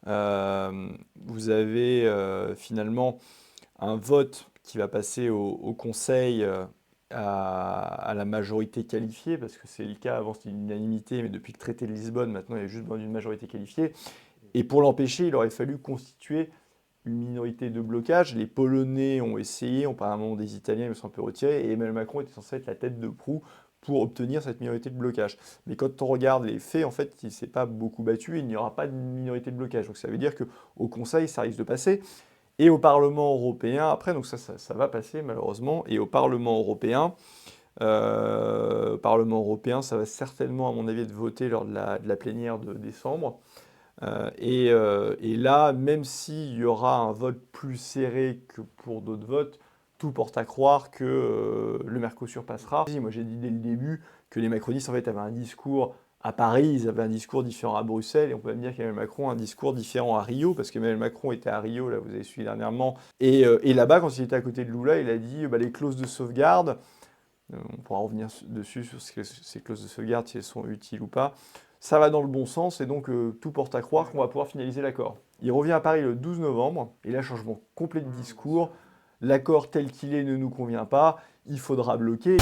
Vous avez finalement un vote qui va passer au Conseil à la majorité qualifiée, parce que c'est le cas avant, c'était une unanimité, mais depuis le traité de Lisbonne, maintenant il y a juste besoin d'une majorité qualifiée. Et pour l'empêcher, il aurait fallu constituer une minorité de blocage. Les Polonais ont essayé, on parle à un moment des Italiens, ils se sont un peu retirés, et Emmanuel Macron était censé être la tête de proue pour obtenir cette minorité de blocage. Mais quand on regarde les faits, en fait, il ne s'est pas beaucoup battu, il n'y aura pas de minorité de blocage. Donc ça veut dire qu'au Conseil, ça risque de passer. Et au Parlement européen, après, donc ça va passer malheureusement, et au Parlement européen, ça va certainement, à mon avis, être voté lors de la plénière de décembre. Et là, même s'il y aura un vote plus serré que pour d'autres votes, tout porte à croire que le Mercosur passera. Moi, j'ai dit dès le début que les macronistes, en fait, avaient un discours à Paris, ils avaient un discours différent à Bruxelles, et on peut même dire qu'Emmanuel Macron a un discours différent à Rio, parce qu'Emmanuel Macron était à Rio, là, vous avez suivi dernièrement, et là-bas, quand il était à côté de Lula, il a dit bah, les clauses de sauvegarde, on pourra revenir dessus sur ce que ces clauses de sauvegarde, si elles sont utiles ou pas. Ça va dans le bon sens et donc tout porte à croire qu'on va pouvoir finaliser l'accord. Il revient à Paris le 12 novembre et là, changement complet de discours. L'accord tel qu'il est ne nous convient pas, il faudra bloquer.